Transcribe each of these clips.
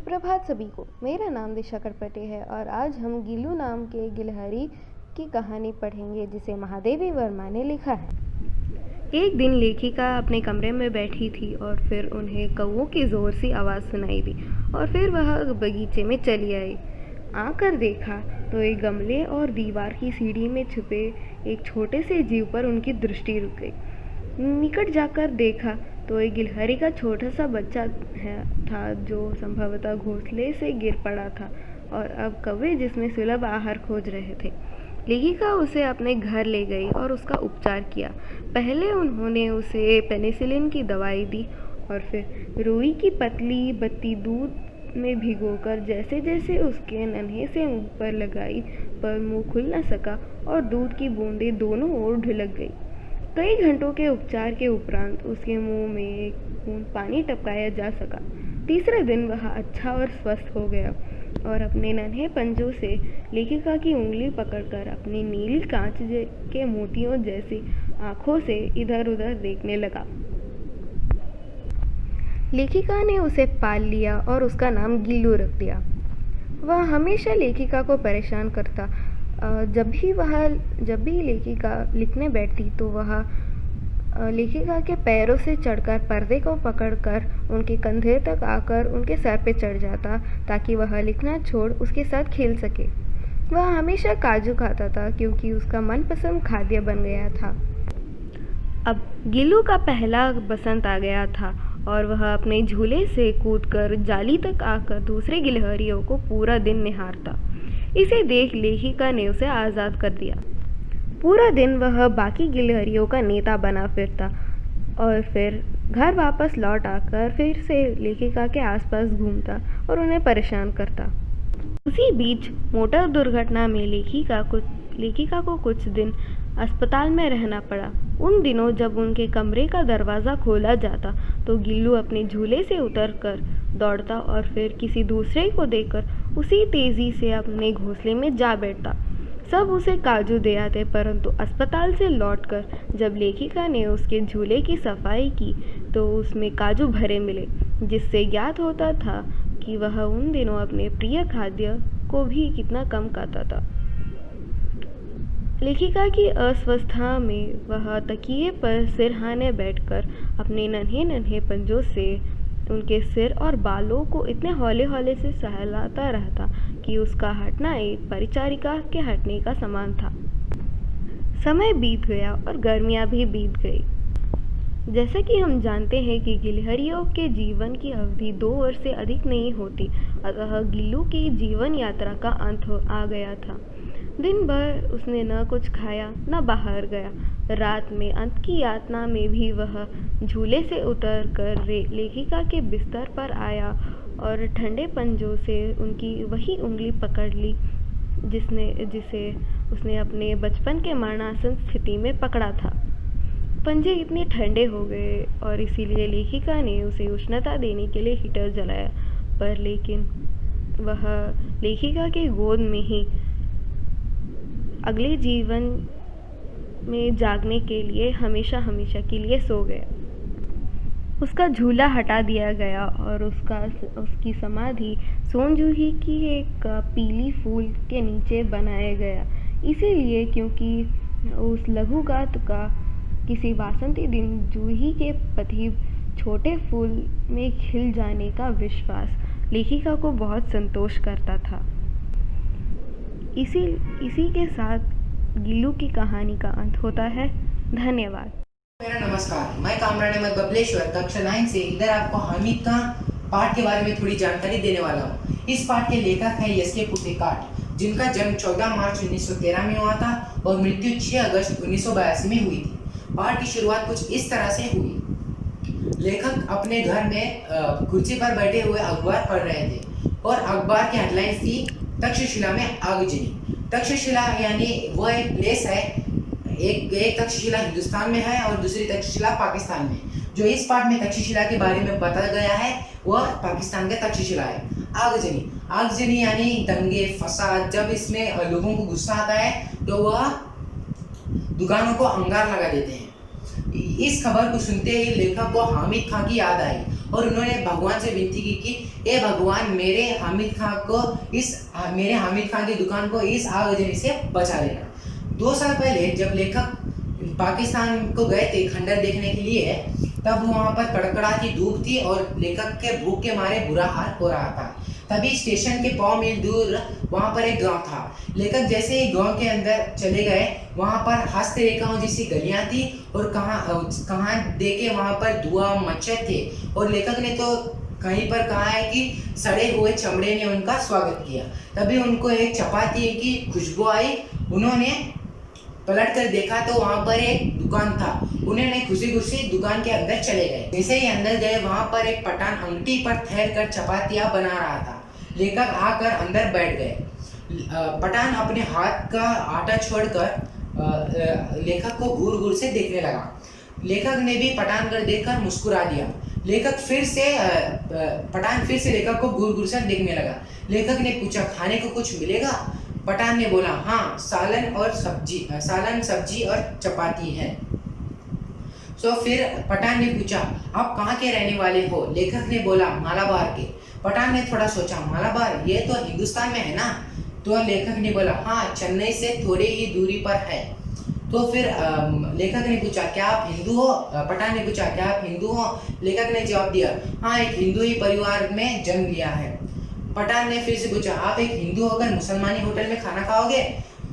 प्रभात सभी को। मेरा नाम दिशा करपटे है और आज हम गिल्लू नाम के गिलहरी की कहानी पढ़ेंगे जिसे महादेवी वर्मा ने लिखा है। एक दिन लेखिका अपने कमरे में बैठी थी और फिर उन्हें कौवों की ज़ोर सी आवाज़ सुनाई दी और फिर वह बगीचे में चली आई। आकर देखा तो एक गमले और दीवार की सीढ़ी में छुपे एक छोटे से जीव पर उनकी दृष्टि रुक गई। निकट जाकर देखा तो एक गिलहरी का छोटा सा बच्चा था जो संभवतः घोंसले से गिर पड़ा था और अब कौवे जिसमें सुलभ आहार खोज रहे थे। लेखिका उसे अपने घर ले गई और उसका उपचार किया। पहले उन्होंने उसे पेनिसिलिन की दवाई दी और फिर रुई की पतली बत्ती दूध में भिगोकर जैसे जैसे उसके नन्हे से मुंह पर लगाई पर मुंह खुल न सका और दूध की बूंदें दोनों ओर ढुलक गई। कई घंटों के उपचार के उपरांत उसके मुंह में एक बूंद पानी टपकाया जा सका। तीसरे दिन वह अच्छा और स्वस्थ हो गया और अपने नन्हे पंजों से लेखिका की उंगली पकड़कर अपनी नीली कांच के मोतियों जैसी आंखों से इधर उधर देखने लगा। लेखिका ने उसे पाल लिया और उसका नाम गिल्लू रख दिया। वह हमेशा लेखिका को परेशान करता। जब भी लेखिका लिखने बैठती तो वह लेखिका के पैरों से चढ़कर पर्दे को पकड़कर उनके कंधे तक आकर उनके सर पे चढ़ जाता ताकि वह लिखना छोड़ उसके साथ खेल सके। वह हमेशा काजू खाता था क्योंकि उसका मनपसंद खाद्य बन गया था। अब गिल्लू का पहला बसंत आ गया था और वह अपने झूले से कूदकर जाली तक आकर दूसरे गिलहरियों को पूरा दिन निहारता। इसे देख लेखिका ने उसे आज़ाद कर दिया। पूरा दिन वह बाकी गिलहरियों का नेता बना फिरता और फिर घर वापस लौट आकर फिर से लेखिका के आसपास घूमता और उन्हें परेशान करता। उसी बीच मोटर दुर्घटना में लेखिका को कुछ दिन अस्पताल में रहना पड़ा। उन दिनों जब उनके कमरे का दरवाज़ा खोला जाता तो गिल्लू अपने झूले से उतरकर दौड़ता और फिर किसी दूसरे को देखकर उसी तेज़ी से अपने घोंसले में जा बैठता। सब उसे काजू दे आते, परंतु अस्पताल से लौटकर जब लेखिका ने उसके झूले की सफाई की तो उसमें काजू भरे मिले, जिससे ज्ञात होता था कि वह उन दिनों अपने प्रिय खाद्य को भी कितना कम खाता था। लेखिका की अस्वस्थता में वह तकिए पर सिरहाने बैठकर अपने नन्हे नन्हे पंजों से उनके सिर और बालों को इतने हौले हौले से सहलाता रहता कि उसका हटना एक परिचारिका के हटने का समान था। समय बीत गया और गर्मियाँ भी बीत गई। जैसा कि हम जानते हैं कि गिलहरियों के जीवन की अवधि 2 वर्ष से अधिक नहीं होती, अतः गिल्लू की जीवन यात्रा का अंत आ गया था। दिन भर उसने न कुछ खाया न बाहर गया। रात में अंत की यातना में भी वह झूले से उतरकर लेखिका के बिस्तर पर आया और ठंडे पंजों से उनकी वही उंगली पकड़ ली जिसे उसने अपने बचपन के मरणासन स्थिति में पकड़ा था। पंजे इतने ठंडे हो गए और इसीलिए लेखिका ने उसे उष्णता देने के लिए हीटर जलाया, पर लेकिन वह लेखिका के गोद में ही अगले जीवन में जागने के लिए हमेशा हमेशा के लिए सो गया। उसका झूला हटा दिया गया और उसकी समाधि सोनजूही की एक पीली फूल के नीचे बनाया गया, इसीलिए क्योंकि उस लघुगात का किसी वासंती दिन जूही के पति छोटे फूल में खिल जाने का विश्वास लेखिका को बहुत संतोष करता था। इसी के साथ गिल्लू की कहानी का अंत होता है। धन्यवाद। मेरा नमस्कार, मैं कामरान अहमद बबलेश्वर कक्षा 9 से इधर आपको हामिद का पाठ के बारे में थोड़ी जानकारी देने वाला हूँ। इस पाठ के लेखक हैं एस.के. पुटेकाट, जिनका जन्म 14 मार्च 1913 में हुआ था और मृत्यु 6 अगस्त 1982 में हुई थी। पाठ की शुरुआत कुछ इस तरह से हुई। लेखक अपने घर में कुर्सी पर बैठे हुए अखबार पढ़ रहे थे और अखबार की हेडलाइन थी तक्षशिला में आगजनी। तक्षशिला यानी वो एक प्लेस है, एक तक्षशिला हिंदुस्तान में है और दूसरी तक्षशिला पाकिस्तान में। जो इस पाठ में तक्षशिला के बारे में बताया गया है वह पाकिस्तान का तक्षशिला है। आगजनी यानी दंगे फसाद। जब इसमें लोगों को गुस्सा आता है तो वह दुकानों को अंगार लगा देते हैं। इस खबर को सुनते ही लेखक को हामिद खां की याद आई और उन्होंने भगवान से विनती की कि ए भगवान मेरे हामिद खान की दुकान को इस आगजनी से बचा लेना। 2 साल पहले जब लेखक पाकिस्तान को गए थे खंडर देखने के लिए, तब वहाँ पर कड़कड़ाती धूप थी और लेखक के भूख के मारे बुरा हाल हो रहा था। तभी स्टेशन के 100 मील दूर वहाँ पर एक गांव था। लेखक जैसे ही गांव के अंदर चले गए, वहाँ पर हस्तरेखाओं जैसी गलियाँ थी और कहाँ देखे वहाँ पर धुआं मच्छर थे। और लेखक ने तो कहीं पर कहा है कि सड़े हुए चमड़े ने उनका स्वागत किया। तभी उनको एक चपाती की खुशबू आई। उन्होंने पलट कर देखा तो वहाँ पर एक दुकान था। उन्होंने खुशी खुशी दुकान के अंदर चले गए। जैसे ही अंदर गए, वहाँ पर एक पठान अंगठी पर ठहर कर चपातियाँ बना रहा था। लेखक आकर अंदर बैठ गए। पठान अपने हाथ का आटा छोड़कर लेखक को घूर घूर से देखने लगा। लेखक ने भी पठान कर देखकर मुस्कुरा दिया। पठान फिर से लेखक को घूर घूर से देखने लगा। लेखक ने पूछा, खाने को कुछ मिलेगा? पठान ने बोला, हाँ, सालन सब्जी और चपाती है। फिर पठान ने पूछा, आप कहाँ के रहने वाले हो? लेखक ने बोला, मालाबार के। पठान ने थोड़ा सोचा, मालाबार ये तो हिंदुस्तान में है ना? तो लेखक ने बोला, हाँ, चेन्नई से थोड़ी ही दूरी पर है। तो फिर लेखक ने पूछा, क्या आप हिंदू हो? पठान ने पूछा, क्या आप हिंदू हो? लेखक ने जवाब दिया, हाँ, एक हिंदू ही परिवार में जन्म लिया है। पठान ने फिर से पूछा, आप एक हिंदू होकर मुसलमानी होटल में खाना खाओगे?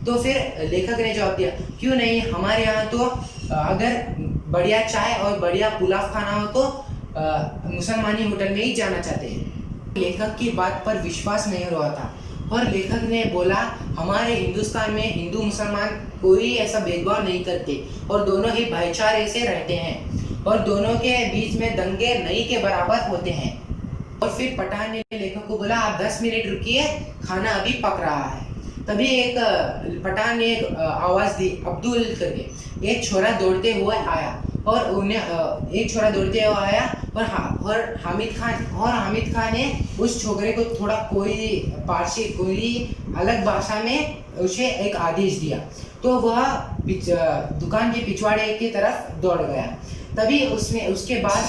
तो फिर लेखक ने जवाब दिया, क्यों नहीं, हमारे यहाँ तो अगर बढ़िया चाय और बढ़िया पुलाव खाना हो तो मुसलमानी होटल में ही जाना चाहते हैं। लेखक की बात पर विश्वास नहीं हो रहा था और लेखक ने बोला, हमारे हिंदुस्तान में हिंदू मुसलमान कोई ऐसा भेदभाव नहीं करते और दोनों ही भाईचारे से रहते हैं और दोनों के बीच में दंगे नहीं के बराबर होते हैं। और फिर पठान ने लेखक को बोला, आप 10 मिनट रुकिए, खाना अभी पक रहा है। तभी पठान ने एक आवाज़ दी, अब्दुल करके। एक छोरा दौड़ते हुए आया और हामिद खान ने उस छोकरे को थोड़ा कोई अलग भाषा में उसे एक आदेश दिया। तो वह दुकान के पिछवाड़े की तरफ दौड़ गया। तभी उसके बाद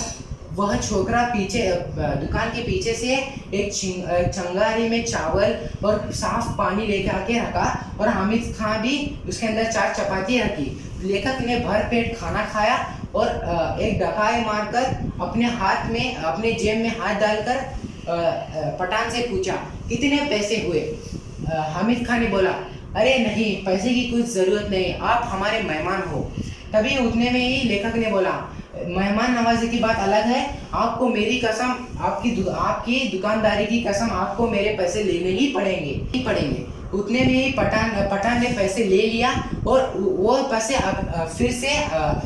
वह छोकरा दुकान के पीछे से एक चंगारी में चावल और साफ पानी लेकर आके रखा और हामिद खान भी उसके अंदर 4 चपाती रखी। लेखक ने भर पेट खाना खाया और एक डकाई मारकर अपने जेब में हाथ डालकर पठान से पूछा, कितने पैसे हुए? हामिद खान ने बोला, अरे नहीं, पैसे की कुछ ज़रूरत नहीं, आप हमारे मेहमान हो। तभी उतने में ही लेखक ने बोला, मेहमान नवाजी की बात अलग है, आपको मेरी कसम, आपकी दुकानदारी की कसम, आपको मेरे पैसे लेने ही पड़ेंगे। उतने में ही पठान ने पैसे ले लिया और वो पैसे फिर से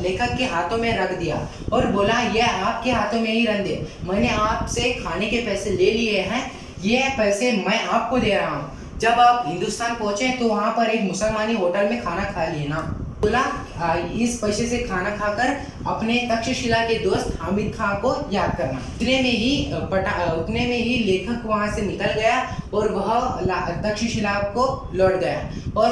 लेखक के हाथों में रख दिया और बोला, ये आपके हाथों में ही रख दे, मैंने आपसे खाने के पैसे ले लिए हैं, ये पैसे मैं आपको दे रहा हूँ। जब आप हिंदुस्तान पहुंचे तो वहाँ पर एक मुसलमानी होटल में खाना खा लेना। बोला, इस पैसे से खाना खाकर अपने तक्षशिला के दोस्त हामिद खान को याद करना। उतने में ही लेखक वहाँ से निकल गया और वह तक्षशिला को लौट गया और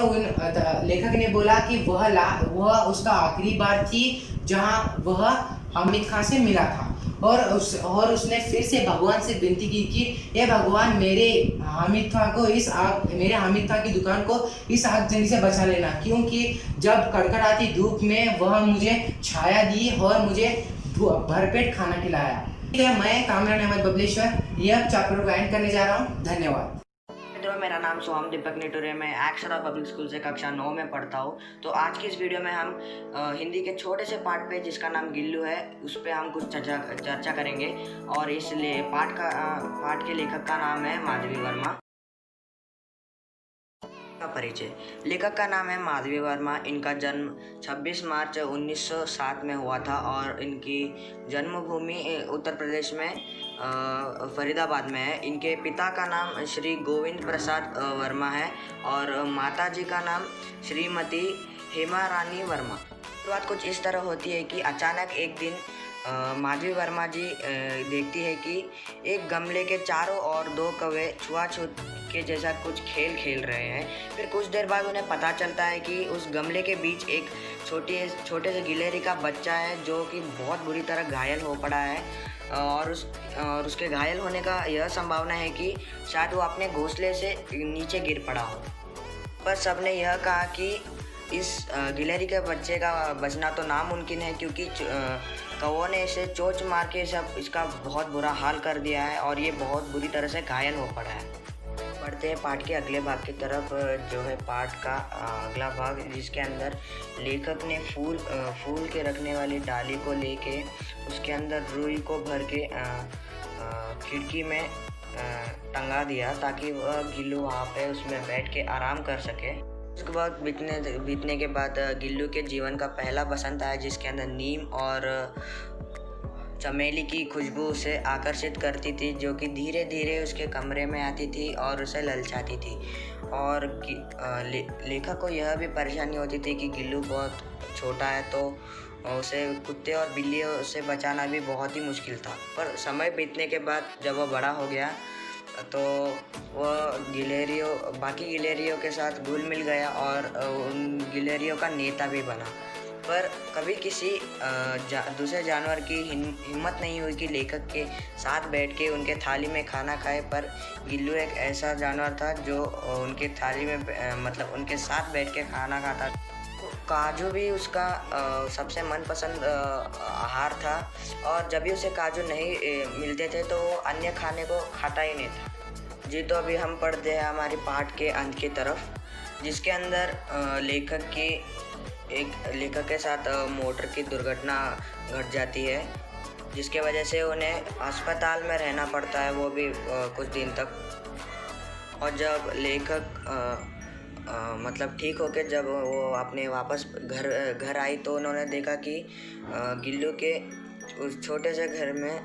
लेखक ने बोला कि वह उसका आखिरी बार थी जहाँ वह हामिद खान से मिला था और उसने फिर से भगवान से विनती की कि ये भगवान मेरे हामिद खान की दुकान को इस आगजनी से बचा लेना, क्योंकि जब कड़कड़ाती धूप में वह मुझे छाया दी और मुझे भरपेट खाना खिलाया। ठीक है, मैं कामरान अहमद बबलेश्वर यह चैप्टर को एंड करने जा रहा हूँ। धन्यवाद। मेरा नाम सोहम दीपक निटुरे, मैं अक्षरा पब्लिक स्कूल से कक्षा 9 में पढ़ता हूँ। तो आज की इस वीडियो में हम हिंदी के छोटे से पार्ट पे जिसका नाम गिल्लू है उस पर हम कुछ चर्चा करेंगे। और इस पाठ के लेखक का नाम है माधवी वर्मा। का परिचय, लेखक का नाम है माधवी वर्मा। इनका जन्म 26 मार्च 1907 में हुआ था और इनकी जन्मभूमि उत्तर प्रदेश में फरीदाबाद में है। इनके पिता का नाम श्री गोविंद प्रसाद वर्मा है और माता जी का नाम श्रीमती हेमा रानी वर्मा। शुरुआत कुछ इस तरह होती है कि अचानक एक दिन माधवी वर्मा जी देखती है कि एक गमले के चारों ओर 2 कौवे छुआछूत के जैसा कुछ खेल खेल रहे हैं। फिर कुछ देर बाद उन्हें पता चलता है कि उस गमले के बीच एक छोटे से गिलहरी का बच्चा है जो कि बहुत बुरी तरह घायल हो पड़ा है। और उसके घायल होने का यह संभावना है कि शायद वो अपने घोंसले से नीचे गिर पड़ा हो। पर सबने यह कहा कि इस गिलहरी के बच्चे का बचना तो नामुमकिन है, क्योंकि कौवों ने इसे चोंच मार के सब इसका बहुत बुरा हाल कर दिया है और ये बहुत बुरी तरह से घायल हो पड़ा है। बढ़ते हैं पाठ के अगले भाग की तरफ, जो है पाठ का अगला भाग, जिसके अंदर लेखक ने फूल के रखने वाली डाली को लेके उसके अंदर रुई को भर के खिड़की में टंगा दिया ताकि वह गिल्लू वहाँ पे उसमें बैठ के आराम कर सके। उसके बाद बीतने के बाद गिल्लू के जीवन का पहला बसंत आया, जिसके अंदर नीम और चमेली की खुशबू उसे आकर्षित करती थी, जो कि धीरे धीरे उसके कमरे में आती थी और उसे ललचाती थी। और लेखक को यह भी परेशानी होती थी कि गिल्लू बहुत छोटा है, तो उसे कुत्ते और बिल्लियों से बचाना भी बहुत ही मुश्किल था। पर समय बीतने के बाद जब वह बड़ा हो गया तो वह बाकी गिलहरियों के साथ घुल मिल गया और उन गिलहरियों का नेता भी बना। पर कभी किसी दूसरे जानवर की हिम्मत नहीं हुई कि लेखक के साथ बैठ के उनके थाली में खाना खाए। पर गिल्लू एक ऐसा जानवर था जो उनके थाली में मतलब उनके साथ बैठ के खाना खाता। काजू भी उसका सबसे मनपसंद आहार था, और जब भी उसे काजू नहीं मिलते थे तो वो अन्य खाने को खाता ही नहीं था। जी, तो अभी हम पढ़ते हैं हमारी पाठ के अंत की तरफ, जिसके अंदर लेखक के साथ मोटर की दुर्घटना घट जाती है, जिसके वजह से उन्हें अस्पताल में रहना पड़ता है, वो भी कुछ दिन तक। और जब लेखक मतलब ठीक होके जब वो अपने वापस घर आई तो उन्होंने देखा कि गिल्लू के उस छोटे से घर में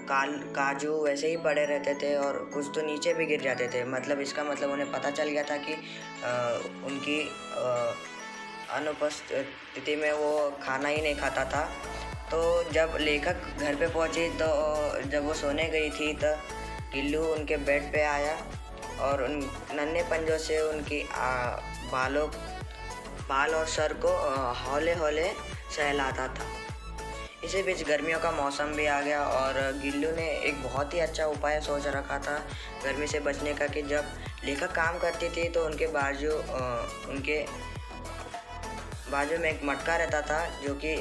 काजू वैसे ही पड़े रहते थे और कुछ तो नीचे भी गिर जाते थे। मतलब इसका मतलब उन्हें पता चल गया था कि उनकी अनुपस्थिति में वो खाना ही नहीं खाता था। तो जब लेखक घर पे पहुंची तो जब वो सोने गई थी तो गिल्लू उनके बेड पे आया और उन नन्हे पंजों से उनकी बाल और सर को हौले हौले सहलाता था। इसी बीच गर्मियों का मौसम भी आ गया और गिल्लू ने एक बहुत ही अच्छा उपाय सोच रखा था गर्मी से बचने का, कि जब लेखक काम करती थी तो उनके बाजू में एक मटका रहता था जो कि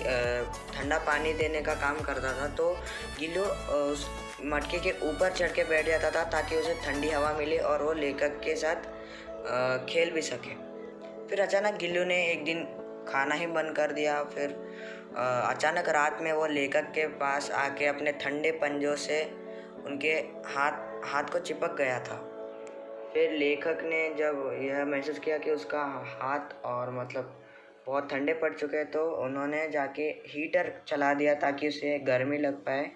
ठंडा पानी देने का काम करता था। तो गिल्लू उस मटके के ऊपर चढ़ के बैठ जाता था ताकि उसे ठंडी हवा मिले और वो लेखक के साथ खेल भी सके। फिर अचानक गिल्लू ने एक दिन खाना ही बंद कर दिया। फिर अचानक रात में वो लेखक के पास आके अपने ठंडे पंजों से उनके हाथ को चिपक गया था। फिर लेखक ने जब यह महसूस किया कि उसका हाथ और मतलब बहुत ठंडे पड़ चुके तो उन्होंने जाके हीटर चला दिया ताकि उसे गर्मी लग पाए।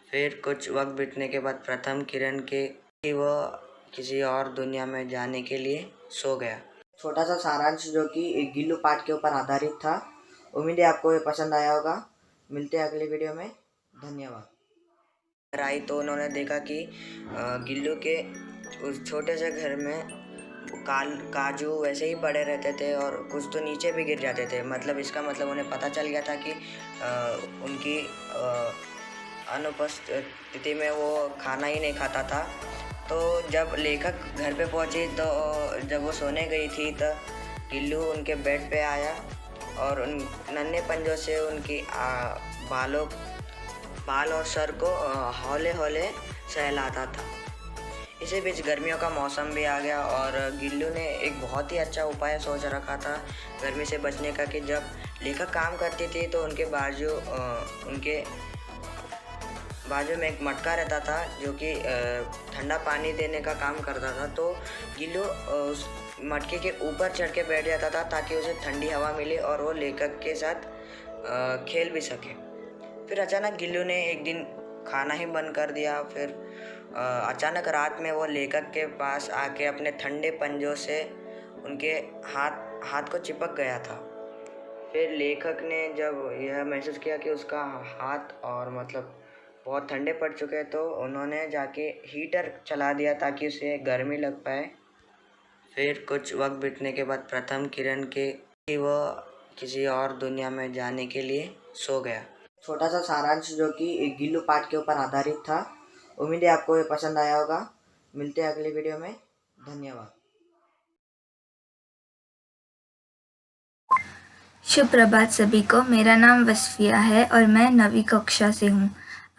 फिर कुछ वक्त बीतने के बाद प्रथम किरण के वह किसी और दुनिया में जाने के लिए सो गया। छोटा सा सारांश जो कि गिल्लू पाठ के ऊपर आधारित था। उम्मीद है आपको ये पसंद आया होगा। मिलते हैं अगले वीडियो में। धन्यवाद। आई तो उन्होंने देखा कि गिल्लू के उस छोटे से घर में काजू वैसे ही पड़े रहते थे और कुछ तो नीचे भी गिर जाते थे। मतलब इसका मतलब उन्हें पता चल गया था कि उनकी अनुपस्थिति में वो खाना ही नहीं खाता था। तो जब लेखक घर पे पहुंची तो जब वो सोने गई थी तो गिल्लू उनके बेड पे आया और उन नन्हे पंजों से उनकी बाल और सर को हौले हौले सहलाता था। इसी बीच गर्मियों का मौसम भी आ गया और गिल्लू ने एक बहुत ही अच्छा उपाय सोच रखा था गर्मी से बचने का, कि जब लेखक काम करती थी तो उनके बाजू में एक मटका रहता था जो कि ठंडा पानी देने का काम करता था। तो गिल्लू उस मटके के ऊपर चढ़ के बैठ जाता था ताकि उसे ठंडी हवा मिले और वो लेखक के साथ खेल भी सके। फिर अचानक गिल्लू ने एक दिन खाना ही बंद कर दिया। फिर अचानक रात में वो लेखक के पास आके अपने ठंडे पंजों से उनके हाथ को चिपक गया था। फिर लेखक ने जब यह महसूस किया कि उसका हाथ और मतलब बहुत ठंडे पड़ चुके तो उन्होंने जाके हीटर चला दिया ताकि उसे गर्मी लग पाए। फिर कुछ वक्त बीतने के बाद प्रथम किरण के वह किसी और दुनिया में जाने के लिए सो गया। छोटा सा सारांश जो कि एक गिल्लू पाठ के ऊपर आधारित था। उम्मीद है आपको ये पसंद आया होगा। मिलते हैं अगले वीडियो में। धन्यवाद। शुभ प्रभात सभी को। मेरा नाम वसफिया है और मैं 9वीं कक्षा से हूँ।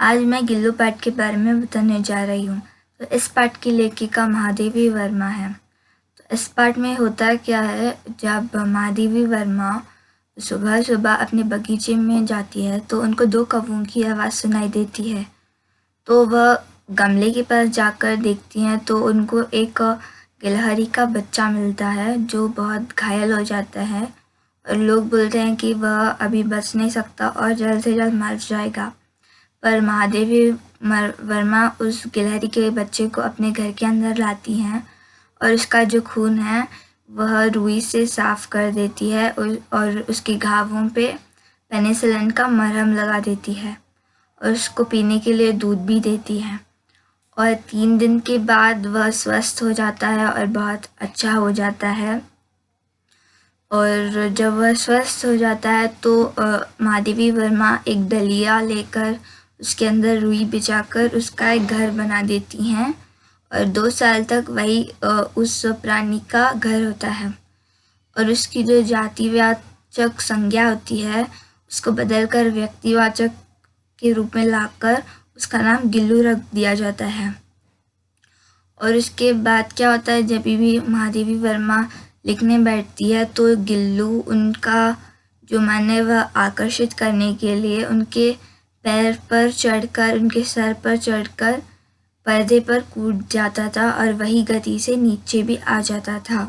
आज मैं गिल्लू पाठ के बारे में बताने जा रही हूँ। तो इस पाठ की लेखिका महादेवी वर्मा है। तो इस पाठ में होता क्या है, जब महादेवी वर्मा सुबह सुबह अपने बगीचे में जाती है तो उनको 2 कौवों की आवाज़ सुनाई देती है। तो वह गमले के पास जाकर देखती हैं तो उनको एक गिलहरी का बच्चा मिलता है जो बहुत घायल हो जाता है और लोग बोलते हैं कि वह अभी बच नहीं सकता और जल्द से जल्द मर जाएगा। पर महादेवी वर्मा उस गिलहरी के बच्चे को अपने घर के अंदर लाती हैं और उसका जो खून है वह रुई से साफ़ कर देती है और उसके घावों पे पेनिसिलिन का मरहम लगा देती है और उसको पीने के लिए दूध भी देती है। और 3 दिन के बाद वह स्वस्थ हो जाता है और बहुत अच्छा हो जाता है। और जब वह स्वस्थ हो जाता है तो महादेवी वर्मा एक डलिया लेकर उसके अंदर रुई बिछाकर उसका एक घर बना देती हैं और 2 साल तक वही उस प्राणी का घर होता है। और उसकी जो जातिवाचक संज्ञा होती है उसको बदलकर व्यक्तिवाचक के रूप में लाकर उसका नाम गिल्लू रख दिया जाता है। और उसके बाद क्या होता है, जब भी महादेवी वर्मा लिखने बैठती है तो गिल्लू उनका जो मन है वह आकर्षित करने के लिए उनके पैर पर चढ़कर, उनके सर पर चढ़कर पर्दे पर कूद जाता था और वही गति से नीचे भी आ जाता था।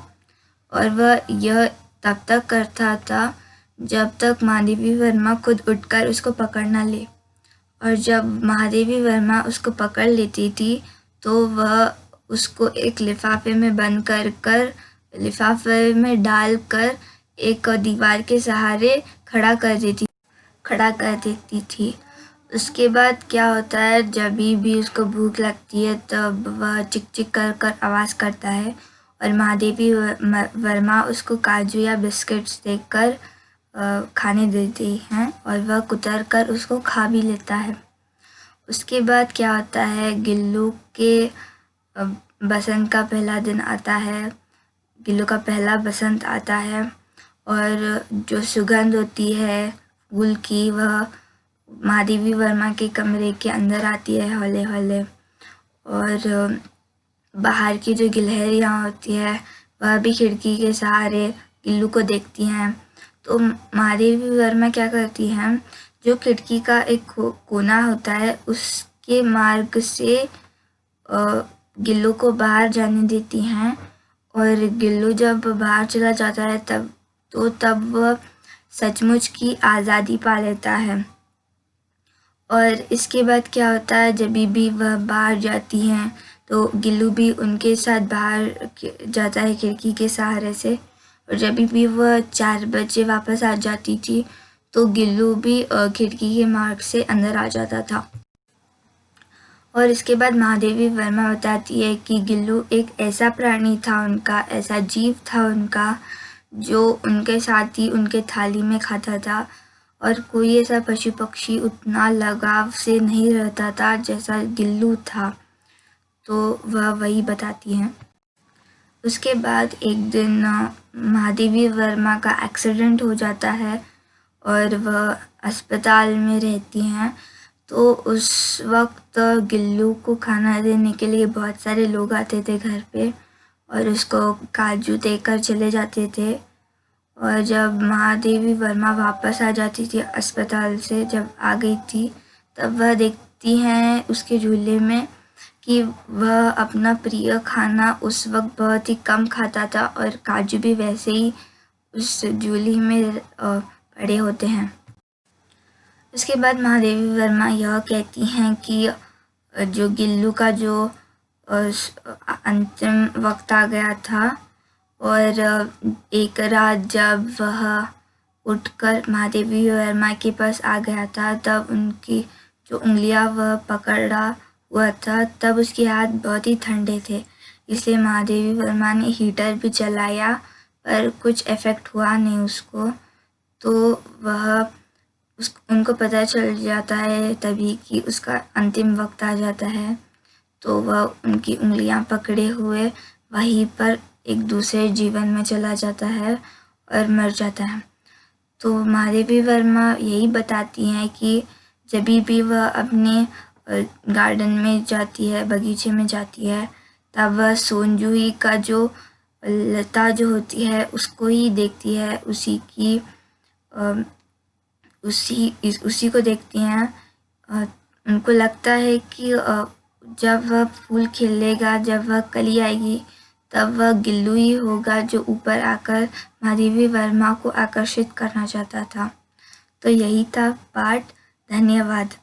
और वह यह तब तक करता था जब तक महादेवी वर्मा खुद उठकर उसको पकड़ ना ले। और जब महादेवी वर्मा उसको पकड़ लेती थी तो वह उसको एक लिफाफे में बंद कर लिफाफे में डालकर एक दीवार के सहारे खड़ा कर देती थी। उसके बाद क्या होता है, जब भी उसको भूख लगती है तब वह चिक चिक कर आवाज़ करता है और महादेवी वर्मा उसको काजू या बिस्किट्स देकर खाने देती हैं और वह कुतर कर उसको खा भी लेता है। उसके बाद क्या होता है, गिल्लू के बसंत का पहला दिन आता है, गिल्लू का पहला बसंत आता है और जो सुगंध होती है फूल की वह महादेवी वर्मा के कमरे के अंदर आती है हौले हौले। और बाहर की जो गिलहरियाँ होती है वह भी खिड़की के सहारे गिल्लू को देखती हैं। तो महादेवी वर्मा क्या करती हैं, जो खिड़की का एक कोना होता है उसके मार्ग से गिल्लू को बाहर जाने देती हैं और गिल्लू जब बाहर चला जाता है तब वह सचमुच की आज़ादी पा लेता है। और इसके बाद क्या होता है, जब भी वह बाहर जाती हैं तो गिल्लू भी उनके साथ बाहर जाता है खिड़की के सहारे से। और जब भी वह 4 बजे वापस आ जाती थी तो गिल्लू भी खिड़की के मार्ग से अंदर आ जाता था। और इसके बाद महादेवी वर्मा बताती है कि गिल्लू एक ऐसा प्राणी था उनका, ऐसा जीव था उनका जो उनके साथ ही उनके थाली में खाता था और कोई ऐसा पशु पक्षी उतना लगाव से नहीं रहता था जैसा गिल्लू था। तो वह वही बताती हैं। उसके बाद एक दिन महादेवी वर्मा का एक्सीडेंट हो जाता है और वह अस्पताल में रहती हैं। तो उस वक्त गिल्लू को खाना देने के लिए बहुत सारे लोग आते थे घर पे और उसको काजू देकर चले जाते थे। और जब महादेवी वर्मा वापस आ जाती थी अस्पताल से, जब आ गई थी तब वह देखती हैं उसके झूले में कि वह अपना प्रिय खाना उस वक्त बहुत ही कम खाता था और काजू भी वैसे ही उस झूली में पड़े होते हैं। उसके बाद महादेवी वर्मा यह कहती हैं कि जो गिल्लू का जो अंतिम वक्त आ गया था और एक रात जब वह उठकर महादेवी वर्मा के पास आ गया था तब उनकी जो उंगलियां वह पकड़ा हुआ था तब उसके हाथ बहुत ही ठंडे थे, इसलिए महादेवी वर्मा ने हीटर भी चलाया पर कुछ इफ़ेक्ट हुआ नहीं उसको। तो वह उनको पता चल जाता है तभी कि उसका अंतिम वक्त आ जाता है, तो वह उनकी उंगलियां पकड़े हुए वहीं पर एक दूसरे जीवन में चला जाता है और मर जाता है। तो महादेवी वर्मा यही बताती हैं कि जब भी वह अपने गार्डन में जाती है, बगीचे में जाती है, तब वह सोनजूही का जो लता जो होती है उसको ही देखती है, उसी को देखती हैं। उनको लगता है कि जब वह फूल खिलेगा, जब वह कली आएगी, तब वह गिल्लू ही होगा जो ऊपर आकर महादेवी वर्मा को आकर्षित करना चाहता था। तो यही था पाठ। धन्यवाद।